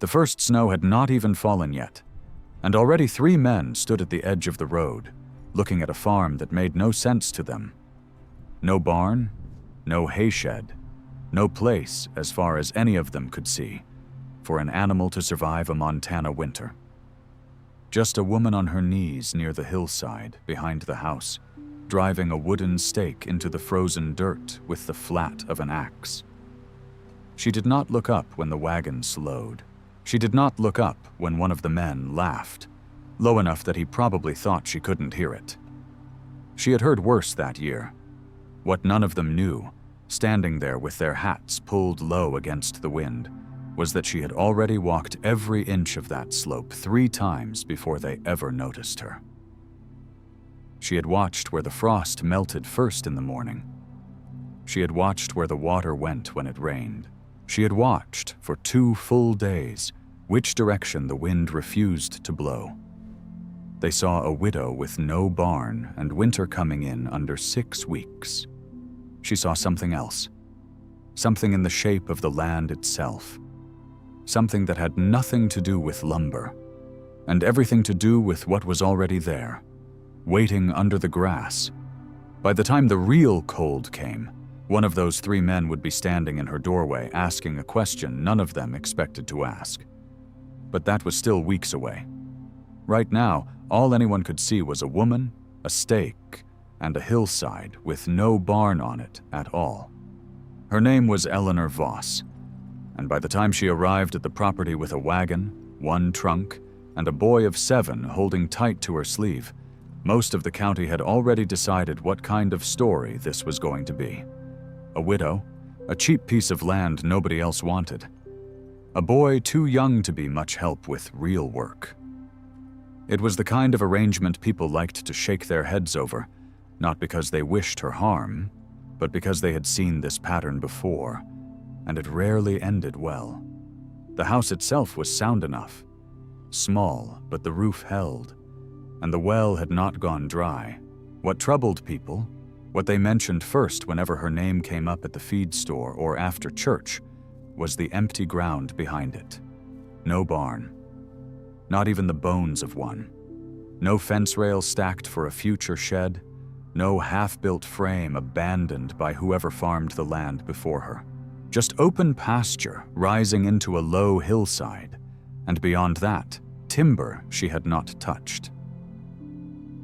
The first snow had not even fallen yet, and already 3 men stood at the edge of the road, looking at a farm that made no sense to them. No barn, no hayshed, no place, as far as any of them could see, for an animal to survive a Montana winter. Just a woman on her knees near the hillside behind the house, driving a wooden stake into the frozen dirt with the flat of an axe. She did not look up when the wagon slowed. She did not look up when one of the men laughed, low enough that he probably thought she couldn't hear it. She had heard worse that year. What none of them knew, standing there with their hats pulled low against the wind, was that she had already walked every inch of that slope 3 times before they ever noticed her. She had watched where the frost melted first in the morning. She had watched where the water went when it rained. She had watched, for 2 full days, which direction the wind refused to blow. They saw a widow with no barn and winter coming in under 6 weeks. She saw something else. Something in the shape of the land itself. Something that had nothing to do with lumber, and everything to do with what was already there, waiting under the grass. By the time the real cold came, one of those 3 men would be standing in her doorway asking a question none of them expected to ask. But that was still weeks away. Right now, all anyone could see was a woman, a stake, and a hillside with no barn on it at all. Her name was Eleanor Voss, and by the time she arrived at the property with a wagon, 1 trunk, and a boy of 7 holding tight to her sleeve, most of the county had already decided what kind of story this was going to be. A widow, a cheap piece of land nobody else wanted. A boy too young to be much help with real work. It was the kind of arrangement people liked to shake their heads over, not because they wished her harm, but because they had seen this pattern before, and it rarely ended well. The house itself was sound enough. Small, but the roof held, and the well had not gone dry. What troubled people, what they mentioned first whenever her name came up at the feed store or after church, was the empty ground behind it. No barn. Not even the bones of one. No fence rail stacked for a future shed. No half-built frame abandoned by whoever farmed the land before her. Just open pasture rising into a low hillside, and beyond that, timber she had not touched.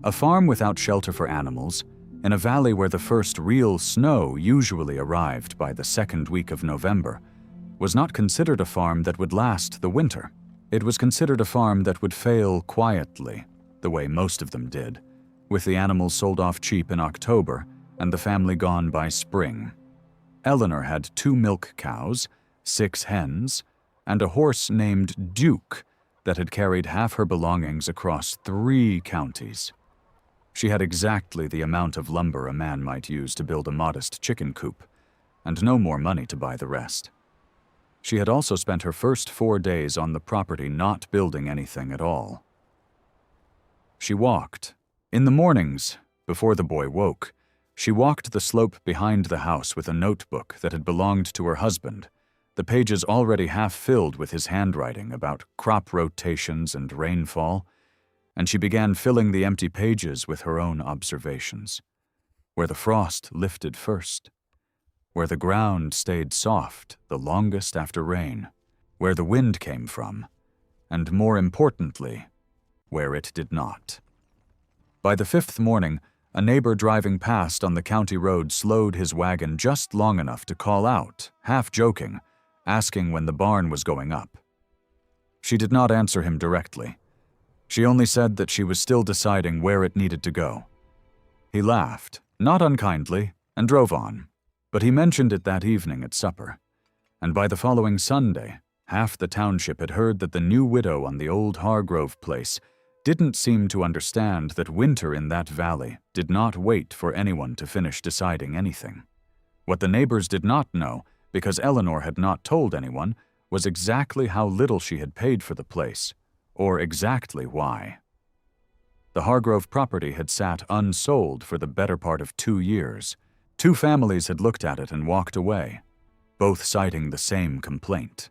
A farm without shelter for animals, in a valley where the first real snow usually arrived by the 2nd week of November, was not considered a farm that would last the winter. It was considered a farm that would fail quietly, the way most of them did, with the animals sold off cheap in October and the family gone by spring. Eleanor had 2 milk cows, 6 hens, and a horse named Duke that had carried half her belongings across 3 counties. She had exactly the amount of lumber a man might use to build a modest chicken coop, and no more money to buy the rest. She had also spent her first 4 days on the property not building anything at all. She walked. In the mornings, before the boy woke, she walked the slope behind the house with a notebook that had belonged to her husband, the pages already half filled with his handwriting about crop rotations and rainfall, and she began filling the empty pages with her own observations. Where the frost lifted first, where the ground stayed soft the longest after rain, where the wind came from, and more importantly, where it did not. By the 5th morning, a neighbor driving past on the county road slowed his wagon just long enough to call out, half joking, asking when the barn was going up. She did not answer him directly. She only said that she was still deciding where it needed to go. He laughed, not unkindly, and drove on, but he mentioned it that evening at supper, and by the following Sunday, half the township had heard that the new widow on the old Hargrove place didn't seem to understand that winter in that valley did not wait for anyone to finish deciding anything. What the neighbors did not know, because Eleanor had not told anyone, was exactly how little she had paid for the place, or exactly why. The Hargrove property had sat unsold for the better part of 2 years. 2 families had looked at it and walked away, both citing the same complaint.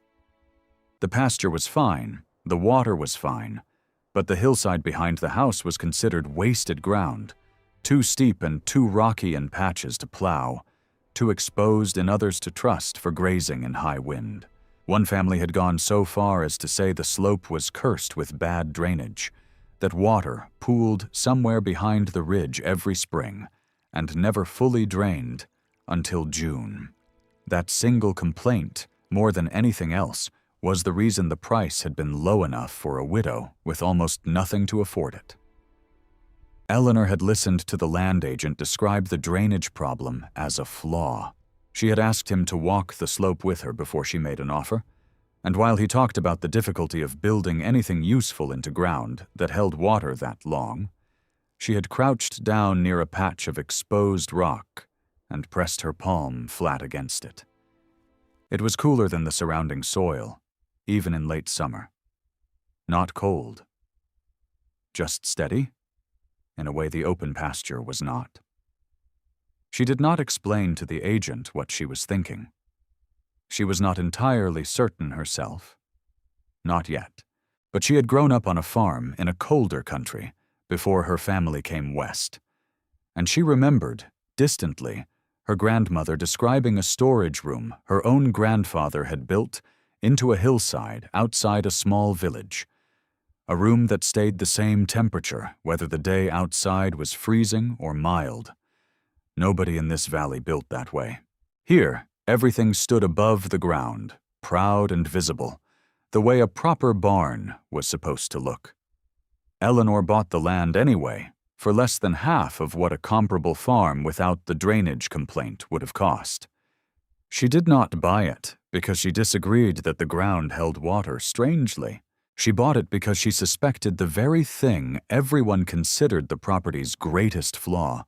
The pasture was fine, the water was fine, but the hillside behind the house was considered wasted ground, too steep and too rocky in patches to plow, too exposed in others to trust for grazing in high wind. One family had gone so far as to say the slope was cursed with bad drainage, that water pooled somewhere behind the ridge every spring and never fully drained until June. That single complaint, more than anything else, was the reason the price had been low enough for a widow with almost nothing to afford it. Eleanor had listened to the land agent describe the drainage problem as a flaw. She had asked him to walk the slope with her before she made an offer, and while he talked about the difficulty of building anything useful into ground that held water that long, she had crouched down near a patch of exposed rock and pressed her palm flat against it. It was cooler than the surrounding soil, even in late summer. Not cold. Just steady, in a way the open pasture was not. She did not explain to the agent what she was thinking. She was not entirely certain herself. Not yet. But she had grown up on a farm in a colder country before her family came west. And she remembered, distantly, her grandmother describing a storage room her own grandfather had built into a hillside outside a small village. A room that stayed the same temperature, whether the day outside was freezing or mild. Nobody in this valley built that way. Here, everything stood above the ground, proud and visible, the way a proper barn was supposed to look. Eleanor bought the land anyway, for less than half of what a comparable farm without the drainage complaint would have cost. She did not buy it because she disagreed that the ground held water strangely. She bought it because she suspected the very thing everyone considered the property's greatest flaw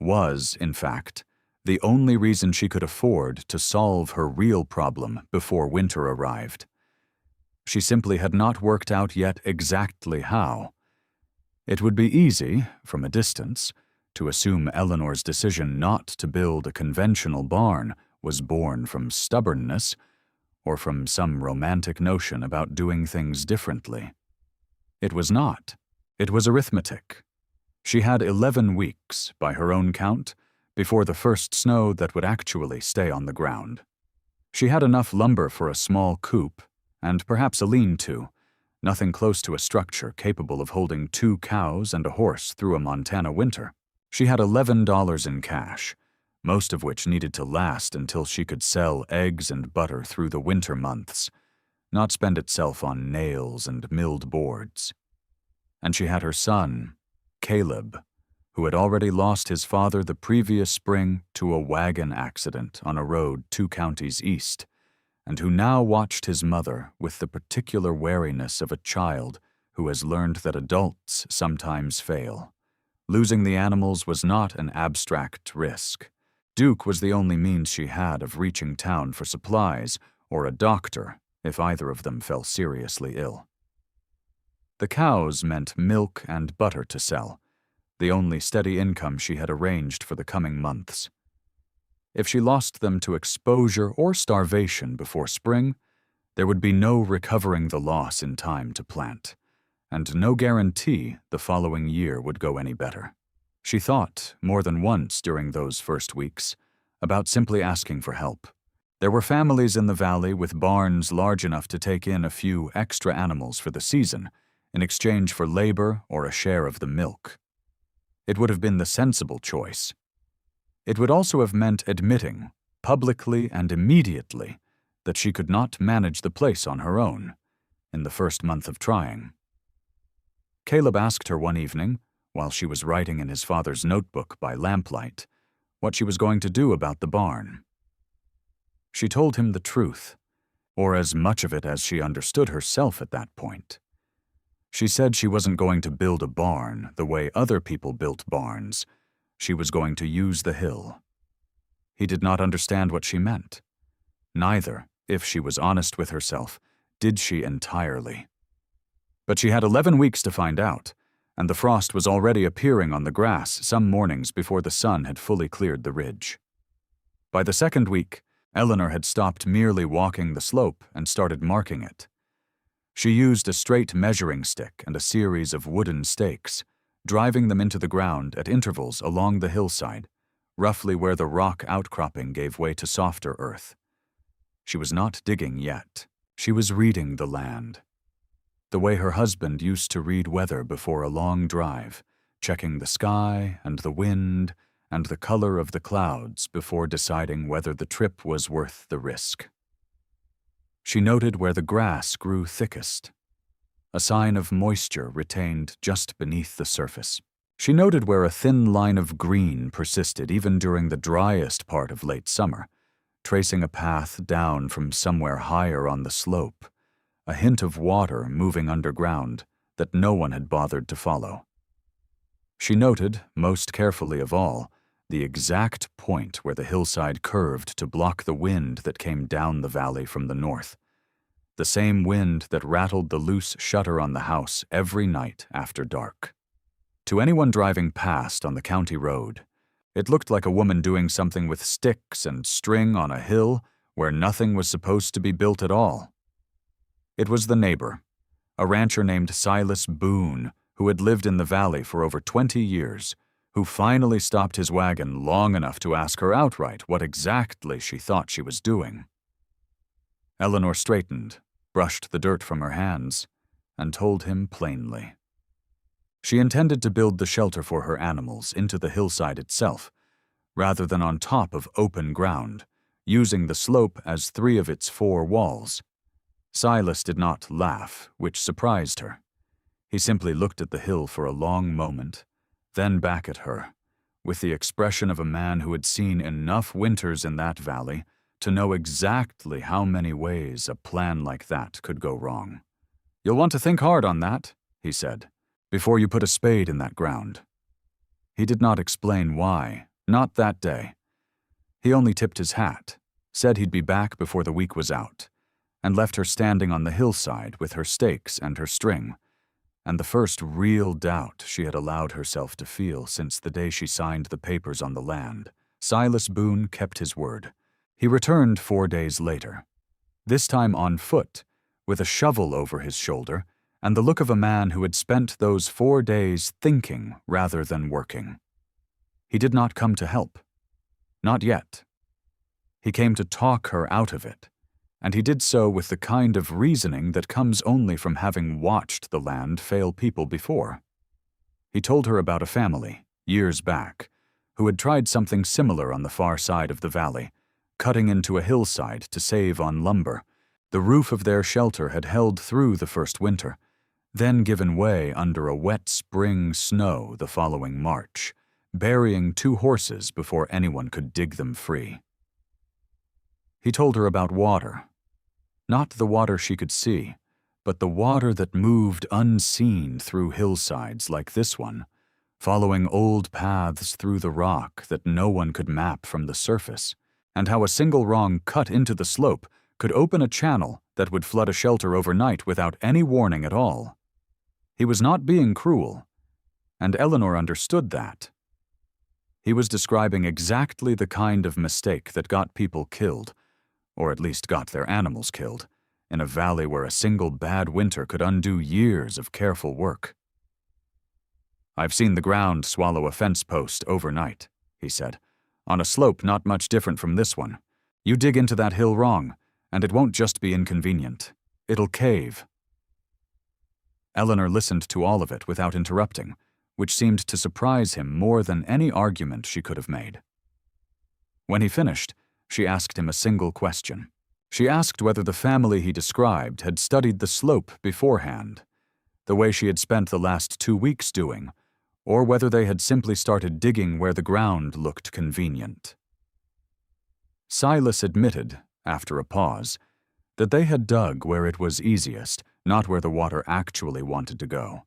was, in fact, the only reason she could afford to solve her real problem before winter arrived. She simply had not worked out yet exactly how. It would be easy, from a distance, to assume Eleanor's decision not to build a conventional barn was born from stubbornness or from some romantic notion about doing things differently. It was not. It was arithmetic. She had 11 weeks, by her own count, before the first snow that would actually stay on the ground. She had enough lumber for a small coop, and perhaps a lean-to, nothing close to a structure capable of holding 2 cows and a horse through a Montana winter. She had $11 in cash, most of which needed to last until she could sell eggs and butter through the winter months, not spend itself on nails and milled boards. And she had her son, Caleb, who had already lost his father the previous spring to a wagon accident on a road 2 counties east, and who now watched his mother with the particular wariness of a child who has learned that adults sometimes fail. Losing the animals was not an abstract risk. Duke was the only means she had of reaching town for supplies or a doctor if either of them fell seriously ill. The cows meant milk and butter to sell, the only steady income she had arranged for the coming months. If she lost them to exposure or starvation before spring, there would be no recovering the loss in time to plant, and no guarantee the following year would go any better. She thought, more than once during those first weeks, about simply asking for help. There were families in the valley with barns large enough to take in a few extra animals for the season, in exchange for labor or a share of the milk. It would have been the sensible choice. It would also have meant admitting, publicly and immediately, that she could not manage the place on her own, in the first month of trying. Caleb asked her one evening, while she was writing in his father's notebook by lamplight, what she was going to do about the barn. She told him the truth, or as much of it as she understood herself at that point. She said she wasn't going to build a barn the way other people built barns. She was going to use the hill. He did not understand what she meant. Neither, if she was honest with herself, did she entirely. But she had 11 weeks to find out, and the frost was already appearing on the grass some mornings before the sun had fully cleared the ridge. By the second week, Eleanor had stopped merely walking the slope and started marking it. She used a straight measuring stick and a series of wooden stakes, driving them into the ground at intervals along the hillside, roughly where the rock outcropping gave way to softer earth. She was not digging yet. She was reading the land, the way her husband used to read weather before a long drive, checking the sky and the wind and the color of the clouds before deciding whether the trip was worth the risk. She noted where the grass grew thickest, a sign of moisture retained just beneath the surface. She noted where a thin line of green persisted even during the driest part of late summer, tracing a path down from somewhere higher on the slope, a hint of water moving underground that no one had bothered to follow. She noted, most carefully of all, the exact point where the hillside curved to block the wind that came down the valley from the north, the same wind that rattled the loose shutter on the house every night after dark. To anyone driving past on the county road, it looked like a woman doing something with sticks and string on a hill where nothing was supposed to be built at all. It was the neighbor, a rancher named Silas Boone, who had lived in the valley for over 20 years, who finally stopped his wagon long enough to ask her outright what exactly she thought she was doing. Eleanor straightened, brushed the dirt from her hands, and told him plainly. She intended to build the shelter for her animals into the hillside itself, rather than on top of open ground, using the slope as 3 of its 4 walls. Silas did not laugh, which surprised her. He simply looked at the hill for a long moment, then back at her, with the expression of a man who had seen enough winters in that valley to know exactly how many ways a plan like that could go wrong. "You'll want to think hard on that," he said, "before you put a spade in that ground." He did not explain why, not that day. He only tipped his hat, said he'd be back before the week was out, and left her standing on the hillside with her stakes and her string, and the first real doubt she had allowed herself to feel since the day she signed the papers on the land. Silas Boone kept his word. He returned 4 days later, this time on foot, with a shovel over his shoulder and the look of a man who had spent those 4 days thinking rather than working. He did not come to help. Not yet. He came to talk her out of it, and he did so with the kind of reasoning that comes only from having watched the land fail people before. He told her about a family, years back, who had tried something similar on the far side of the valley, cutting into a hillside to save on lumber. The roof of their shelter had held through the first winter, then given way under a wet spring snow the following March, burying 2 horses before anyone could dig them free. He told her about water. Not the water she could see, but the water that moved unseen through hillsides like this one, following old paths through the rock that no one could map from the surface, and how a single wrong cut into the slope could open a channel that would flood a shelter overnight without any warning at all. He was not being cruel, and Eleanor understood that. He was describing exactly the kind of mistake that got people killed, or at least got their animals killed, in a valley where a single bad winter could undo years of careful work. "I've seen the ground swallow a fence post overnight," he said, "on a slope not much different from this one. You dig into that hill wrong, and it won't just be inconvenient. It'll cave." Eleanor listened to all of it without interrupting, which seemed to surprise him more than any argument she could have made. When he finished, she asked him a single question. She asked whether the family he described had studied the slope beforehand, the way she had spent the last 2 weeks doing, or whether they had simply started digging where the ground looked convenient. Silas admitted, after a pause, that they had dug where it was easiest, not where the water actually wanted to go.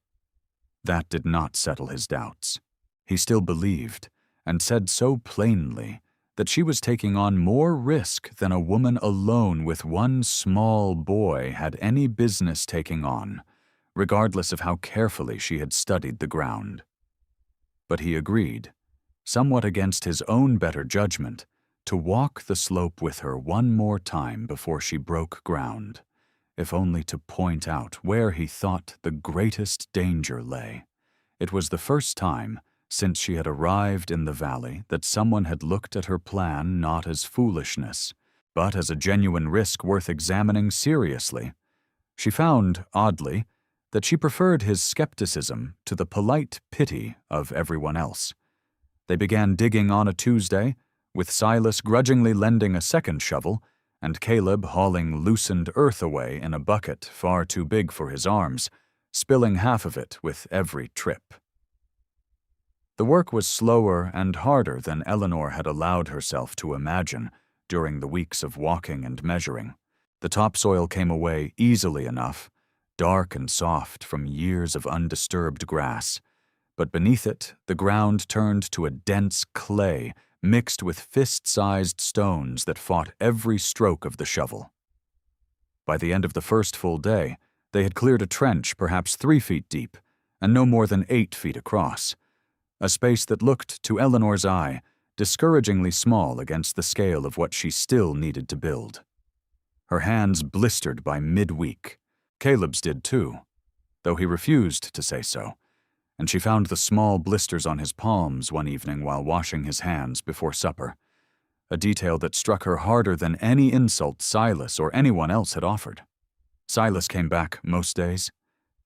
That did not settle his doubts. He still believed, and said so plainly, that she was taking on more risk than a woman alone with 1 small boy had any business taking on, regardless of how carefully she had studied the ground. But he agreed, somewhat against his own better judgment, to walk the slope with her 1 more time before she broke ground, if only to point out where he thought the greatest danger lay. It was the first time since she had arrived in the valley that someone had looked at her plan not as foolishness, but as a genuine risk worth examining seriously. She found, oddly, that she preferred his skepticism to the polite pity of everyone else. They began digging on a Tuesday, with Silas grudgingly lending a second shovel and Caleb hauling loosened earth away in a bucket far too big for his arms, spilling half of it with every trip. The work was slower and harder than Eleanor had allowed herself to imagine during the weeks of walking and measuring. The topsoil came away easily enough, dark and soft from years of undisturbed grass, but beneath it the ground turned to a dense clay mixed with fist-sized stones that fought every stroke of the shovel. By the end of the first full day, they had cleared a trench perhaps 3 feet deep and no more than 8 feet across, a space that looked, to Eleanor's eye, discouragingly small against the scale of what she still needed to build. Her hands blistered by midweek. Caleb's did too, though he refused to say so, and she found the small blisters on his palms one evening while washing his hands before supper, a detail that struck her harder than any insult Silas or anyone else had offered. Silas came back most days,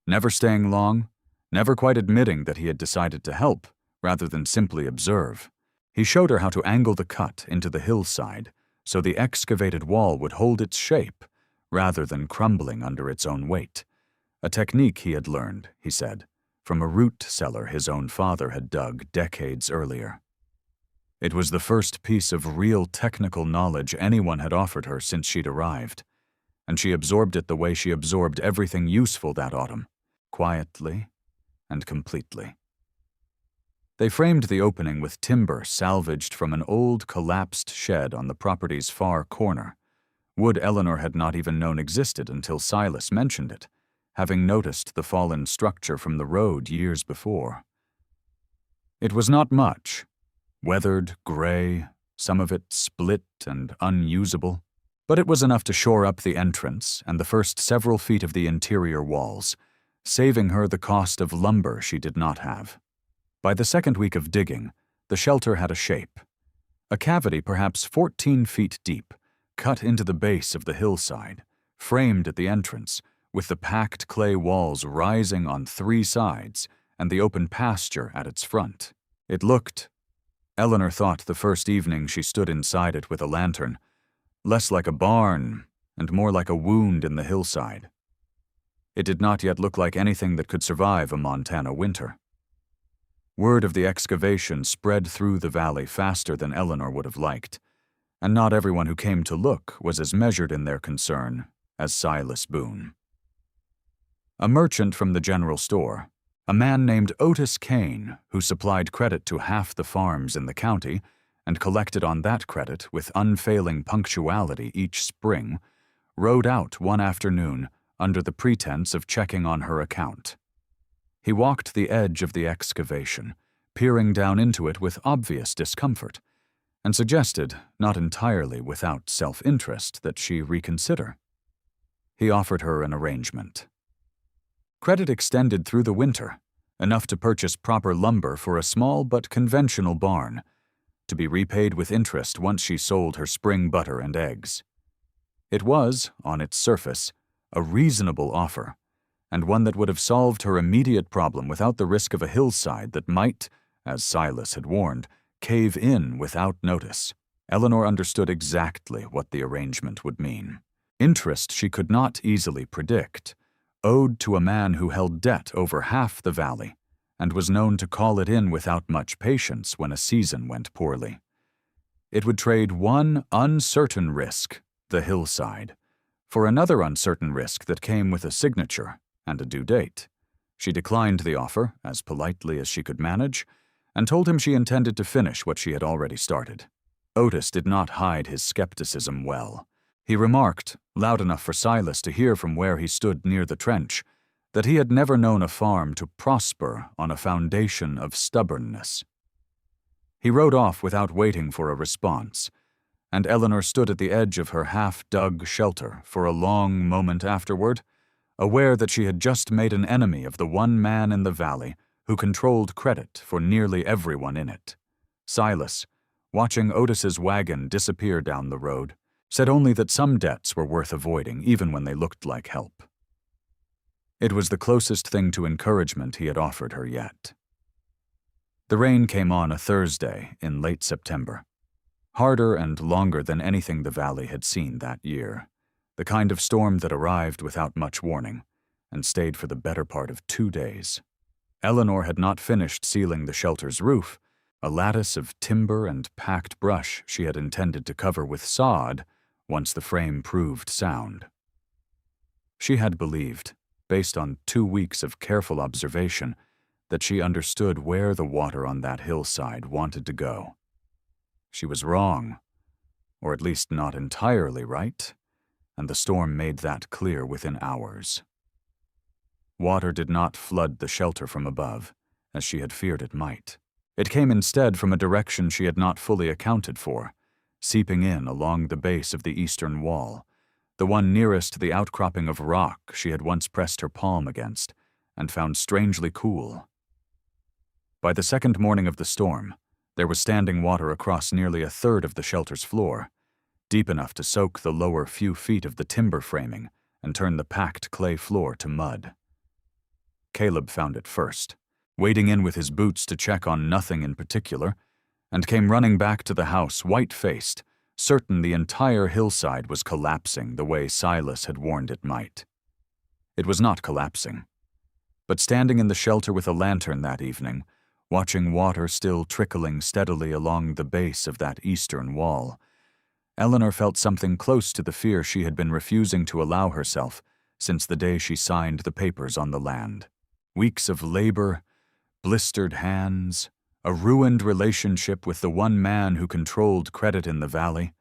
never staying long, never quite admitting that he had decided to help rather than simply observe. He showed her how to angle the cut into the hillside so the excavated wall would hold its shape rather than crumbling under its own weight, a technique he had learned, he said, from a root cellar his own father had dug decades earlier. It was the first piece of real technical knowledge anyone had offered her since she'd arrived, and she absorbed it the way she absorbed everything useful that autumn, quietly and completely. They framed the opening with timber salvaged from an old collapsed shed on the property's far corner, wood Eleanor had not even known existed until Silas mentioned it, having noticed the fallen structure from the road years before. It was not much, weathered, gray, some of it split and unusable, but it was enough to shore up the entrance and the first several feet of the interior walls, saving her the cost of lumber she did not have. By the second week of digging, the shelter had a shape. A cavity perhaps 14 feet deep, cut into the base of the hillside, framed at the entrance, with the packed clay walls rising on 3 sides and the open pasture at its front. It looked, Eleanor thought the first evening she stood inside it with a lantern, less like a barn and more like a wound in the hillside. It did not yet look like anything that could survive a Montana winter. Word of the excavation spread through the valley faster than Eleanor would have liked, and not everyone who came to look was as measured in their concern as Silas Boone. A merchant from the general store, a man named Otis Kane, who supplied credit to half the farms in the county and collected on that credit with unfailing punctuality each spring, rode out one afternoon under the pretense of checking on her account. He walked the edge of the excavation, peering down into it with obvious discomfort, and suggested, not entirely without self-interest, that she reconsider. He offered her an arrangement. Credit extended through the winter, enough to purchase proper lumber for a small but conventional barn, to be repaid with interest once she sold her spring butter and eggs. It was, on its surface, a reasonable offer, and one that would have solved her immediate problem without the risk of a hillside that might, as Silas had warned, cave in without notice. Eleanor understood exactly what the arrangement would mean. Interest she could not easily predict, owed to a man who held debt over half the valley and was known to call it in without much patience when a season went poorly. It would trade one uncertain risk, the hillside, for another uncertain risk that came with a signature and a due date. She declined the offer, as politely as she could manage, and told him she intended to finish what she had already started. Otis did not hide his skepticism well. He remarked, loud enough for Silas to hear from where he stood near the trench, that he had never known a farm to prosper on a foundation of stubbornness. He rode off without waiting for a response, and Eleanor stood at the edge of her half-dug shelter for a long moment afterward, aware that she had just made an enemy of the one man in the valley who controlled credit for nearly everyone in it. Silas, watching Otis's wagon disappear down the road, said only that some debts were worth avoiding even when they looked like help. It was the closest thing to encouragement he had offered her yet. The rain came on a Thursday in late September, harder and longer than anything the valley had seen that year, the kind of storm that arrived without much warning and stayed for the better part of 2 days. Eleanor had not finished sealing the shelter's roof, a lattice of timber and packed brush she had intended to cover with sod once the frame proved sound. She had believed, based on 2 weeks of careful observation, that she understood where the water on that hillside wanted to go. She was wrong, or at least not entirely right, and the storm made that clear within hours. Water did not flood the shelter from above, as she had feared it might. It came instead from a direction she had not fully accounted for, seeping in along the base of the eastern wall, the one nearest the outcropping of rock she had once pressed her palm against and found strangely cool. By the second morning of the storm, there was standing water across nearly a third of the shelter's floor, deep enough to soak the lower few feet of the timber framing and turn the packed clay floor to mud. Caleb found it first, wading in with his boots to check on nothing in particular, and came running back to the house white-faced, certain the entire hillside was collapsing the way Silas had warned it might. It was not collapsing, but standing in the shelter with a lantern that evening, watching water still trickling steadily along the base of that eastern wall, Eleanor felt something close to the fear she had been refusing to allow herself since the day she signed the papers on the land. Weeks of labor, blistered hands, a ruined relationship with the one man who controlled credit in the valley,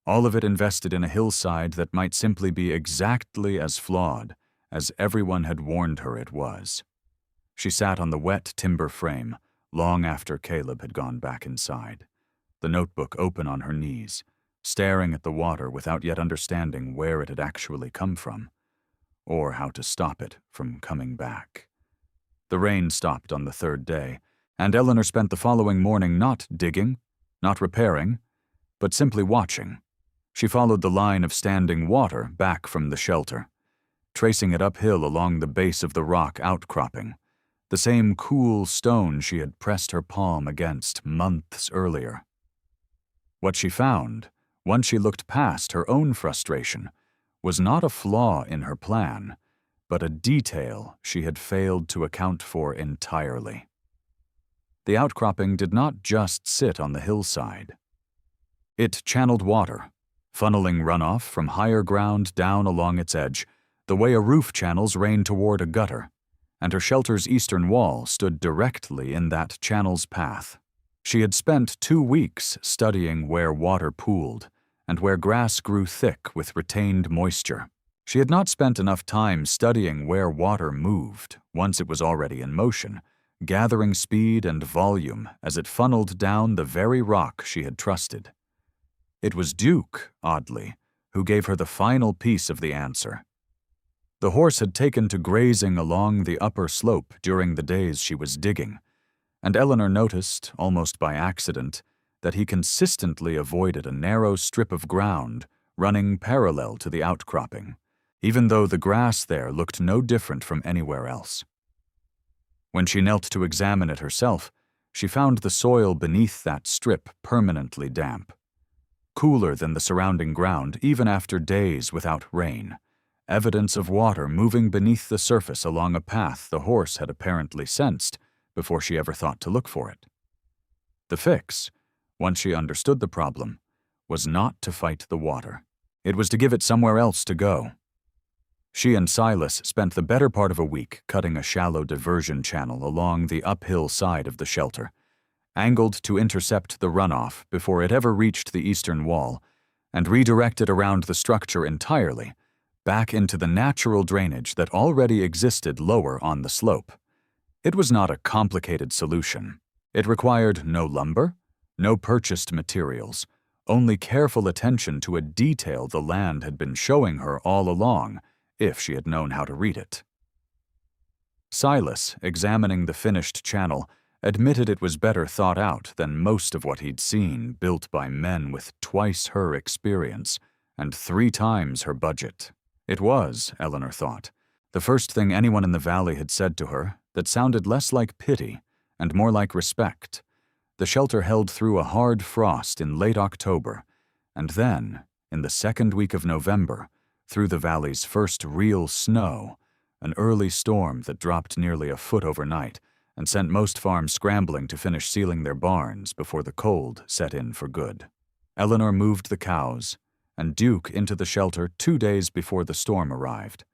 all of it invested in a hillside that might simply be exactly as flawed as everyone had warned her it was. She sat on the wet timber frame long after Caleb had gone back inside, the notebook open on her knees, staring at the water without yet understanding where it had actually come from, or how to stop it from coming back. The rain stopped on the third day, and Eleanor spent the following morning not digging, not repairing, but simply watching. She followed the line of standing water back from the shelter, tracing it uphill along the base of the rock outcropping, the same cool stone she had pressed her palm against months earlier. What she found, once she looked past her own frustration, was not a flaw in her plan, but a detail she had failed to account for entirely. The outcropping did not just sit on the hillside. It channeled water, funneling runoff from higher ground down along its edge, the way a roof channels rain toward a gutter, and her shelter's eastern wall stood directly in that channel's path. She had spent 2 weeks studying where water pooled and where grass grew thick with retained moisture. She had not spent enough time studying where water moved once it was already in motion, gathering speed and volume as it funneled down the very rock she had trusted. It was Duke, oddly, who gave her the final piece of the answer. The horse had taken to grazing along the upper slope during the days she was digging, and Eleanor noticed, almost by accident, that he consistently avoided a narrow strip of ground running parallel to the outcropping, even though the grass there looked no different from anywhere else. When she knelt to examine it herself, she found the soil beneath that strip permanently damp, cooler than the surrounding ground even after days without rain, evidence of water moving beneath the surface along a path the horse had apparently sensed before she ever thought to look for it. The fix, once she understood the problem, was not to fight the water. It was to give it somewhere else to go. She and Silas spent the better part of a week cutting a shallow diversion channel along the uphill side of the shelter, angled to intercept the runoff before it ever reached the eastern wall, and redirect it around the structure entirely, back into the natural drainage that already existed lower on the slope. It was not a complicated solution. It required no lumber, no purchased materials, only careful attention to a detail the land had been showing her all along, if she had known how to read it. Silas, examining the finished channel, admitted it was better thought out than most of what he'd seen, built by men with twice her experience and 3 times her budget. It was, Eleanor thought, the first thing anyone in the valley had said to her that sounded less like pity and more like respect. The shelter held through a hard frost in late October, and then, in the second week of November, through the valley's first real snow, an early storm that dropped nearly a foot overnight and sent most farms scrambling to finish sealing their barns before the cold set in for good. Eleanor moved the cows and Duke into the shelter 2 days before the storm arrived,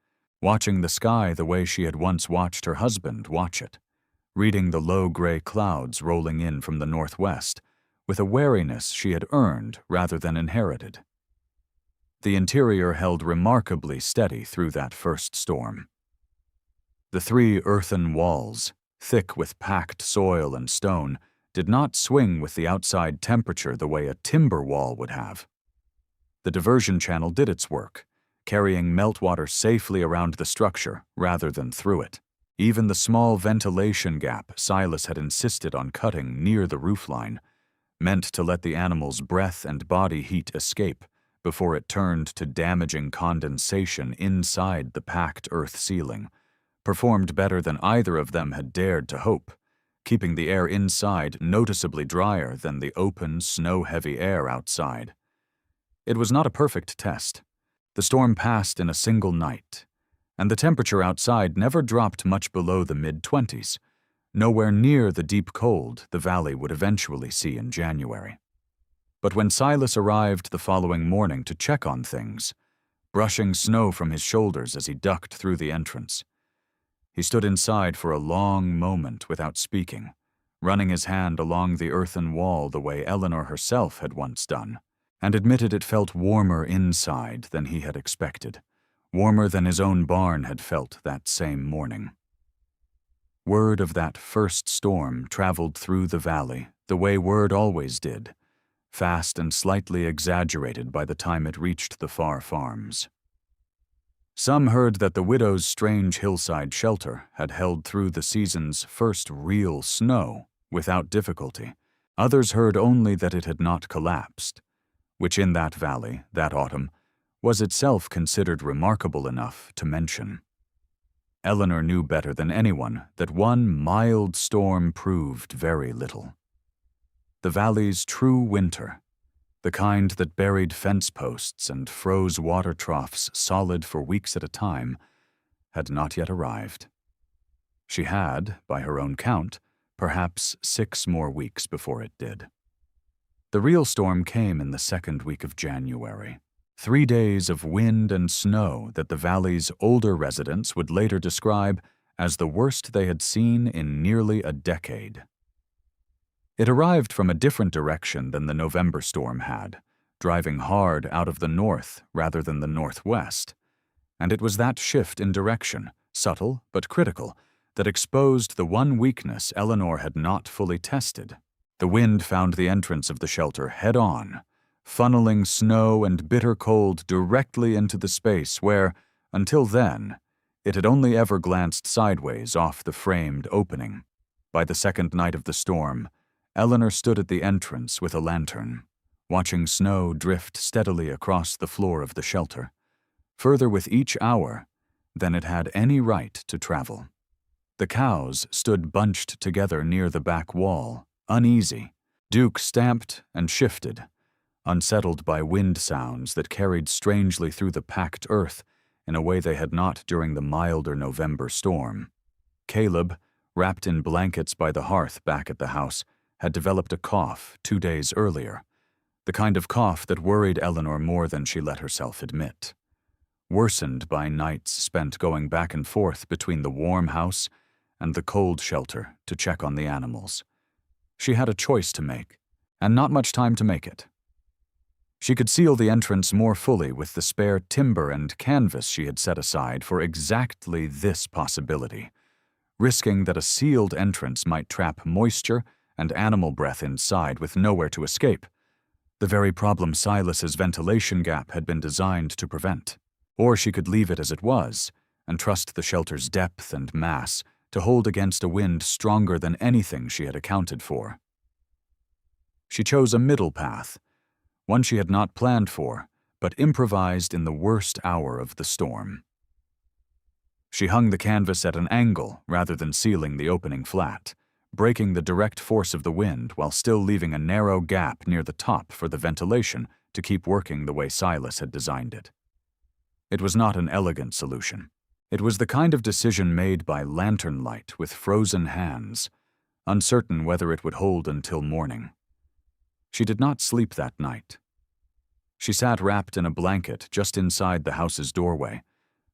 watching the sky the way she had once watched her husband watch it, reading the low gray clouds rolling in from the northwest with a wariness she had earned rather than inherited. The interior held remarkably steady through that first storm. The 3 earthen walls, thick with packed soil and stone, did not swing with the outside temperature the way a timber wall would have. The diversion channel did its work, carrying meltwater safely around the structure rather than through it. Even the small ventilation gap Silas had insisted on cutting near the roofline, meant to let the animals' breath and body heat escape before it turned to damaging condensation inside the packed earth ceiling, performed better than either of them had dared to hope, keeping the air inside noticeably drier than the open, snow-heavy air outside. It was not a perfect test. The storm passed in a single night, and the temperature outside never dropped much below the mid-20s, nowhere near the deep cold the valley would eventually see in January. But when Silas arrived the following morning to check on things, brushing snow from his shoulders as he ducked through the entrance, he stood inside for a long moment without speaking, running his hand along the earthen wall the way Eleanor herself had once done, and admitted it felt warmer inside than he had expected, warmer than his own barn had felt that same morning. Word of that first storm traveled through the valley the way word always did, fast and slightly exaggerated by the time it reached the far farms. Some heard that the widow's strange hillside shelter had held through the season's first real snow without difficulty. Others heard only that it had not collapsed, which in that valley, that autumn, was itself considered remarkable enough to mention. Eleanor knew better than anyone that one mild storm proved very little. The valley's true winter, the kind that buried fence posts and froze water troughs solid for weeks at a time, had not yet arrived. She had, by her own count, perhaps 6 more weeks before it did. The real storm came in the second week of January. 3 days of wind and snow that the valley's older residents would later describe as the worst they had seen in nearly a decade. It arrived from a different direction than the November storm had, driving hard out of the north rather than the northwest, and it was that shift in direction, subtle but critical, that exposed the one weakness Eleanor had not fully tested. The wind found the entrance of the shelter head-on, funneling snow and bitter cold directly into the space where, until then, it had only ever glanced sideways off the framed opening. By the second night of the storm, Eleanor stood at the entrance with a lantern, watching snow drift steadily across the floor of the shelter, further with each hour than it had any right to travel. The cows stood bunched together near the back wall, uneasy. Duke stamped and shifted, unsettled by wind sounds that carried strangely through the packed earth in a way they had not during the milder November storm. Caleb, wrapped in blankets by the hearth back at the house, had developed a cough 2 days earlier, the kind of cough that worried Eleanor more than she let herself admit, worsened by nights spent going back and forth between the warm house and the cold shelter to check on the animals. She had a choice to make, and not much time to make it. She could seal the entrance more fully with the spare timber and canvas she had set aside for exactly this possibility, risking that a sealed entrance might trap moisture and animal breath inside with nowhere to escape. the very problem Silas's ventilation gap had been designed to prevent. Or she could leave it as it was and trust the shelter's depth and mass to hold against a wind stronger than anything she had accounted for. She chose a middle path, one she had not planned for, but improvised in the worst hour of the storm. She hung the canvas at an angle rather than sealing the opening flat, breaking the direct force of the wind while still leaving a narrow gap near the top for the ventilation to keep working the way Silas had designed it. It was not an elegant solution. It was the kind of decision made by lantern light with frozen hands, uncertain whether it would hold until morning. She did not sleep that night. She sat wrapped in a blanket just inside the house's doorway,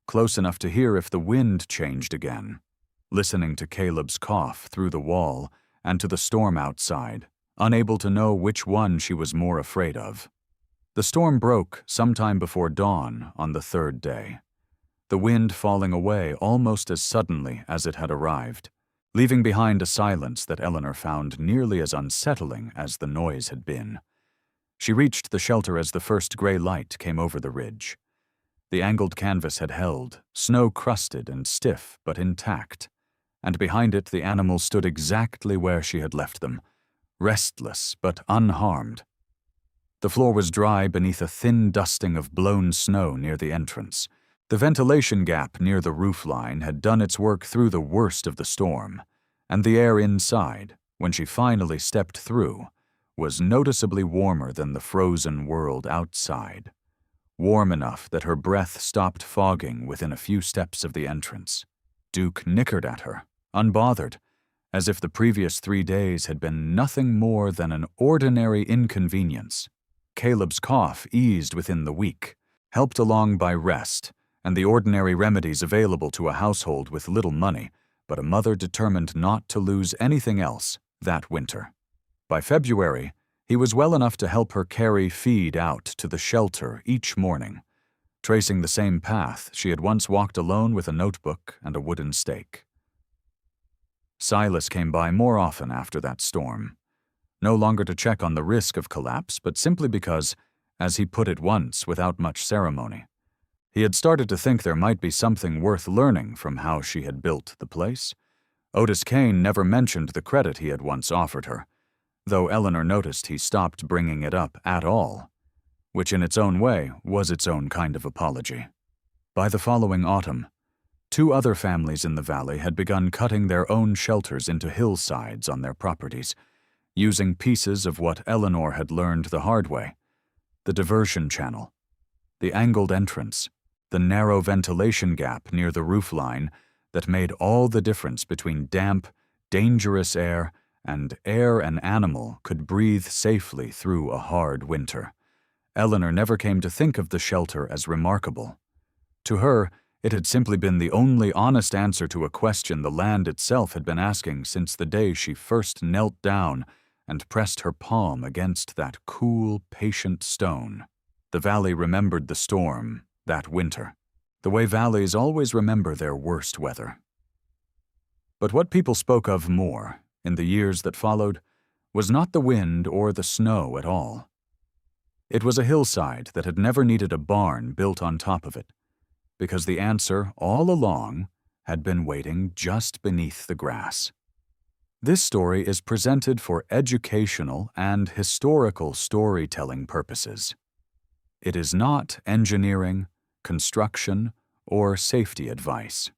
close enough to hear if the wind changed again, listening to Caleb's cough through the wall and to the storm outside, unable to know which one she was more afraid of. The storm broke sometime before dawn on the third day, the wind falling away almost as suddenly as it had arrived, leaving behind a silence that Eleanor found nearly as unsettling as the noise had been. She reached the shelter as the first gray light came over the ridge. The angled canvas had held, snow-crusted and stiff but intact, and behind it the animals stood exactly where she had left them, restless but unharmed. The floor was dry beneath a thin dusting of blown snow near the entrance. The ventilation gap near the roofline had done its work through the worst of the storm, and the air inside, when she finally stepped through, was noticeably warmer than the frozen world outside, warm enough that her breath stopped fogging within a few steps of the entrance. Duke nickered at her, unbothered, as if the previous 3 days had been nothing more than an ordinary inconvenience. Caleb's cough eased within the week, helped along by rest and the ordinary remedies available to a household with little money, but a mother determined not to lose anything else that winter. By February, he was well enough to help her carry feed out to the shelter each morning, tracing the same path she had once walked alone with a notebook and a wooden stake. Silas came by more often after that storm, no longer to check on the risk of collapse, but simply because, as he put it once without much ceremony, he had started to think there might be something worth learning from how she had built the place. Otis Kane never mentioned the credit he had once offered her, though Eleanor noticed he stopped bringing it up at all, which in its own way was its own kind of apology. By the following autumn, 2 other families in the valley had begun cutting their own shelters into hillsides on their properties, using pieces of what Eleanor had learned the hard way: the diversion channel, the angled entrance, the narrow ventilation gap near the roofline that made all the difference between damp, dangerous air and air an animal could breathe safely through a hard winter. Eleanor never came to think of the shelter as remarkable. To her, it had simply been the only honest answer to a question the land itself had been asking since the day she first knelt down and pressed her palm against that cool, patient stone. The valley remembered the storm that winter, the way valleys always remember their worst weather. But what people spoke of more, in the years that followed, was not the wind or the snow at all. It was a hillside that had never needed a barn built on top of it, because the answer, all along, had been waiting just beneath the grass. This story is presented for educational and historical storytelling purposes. It is not engineering, construction, or safety advice.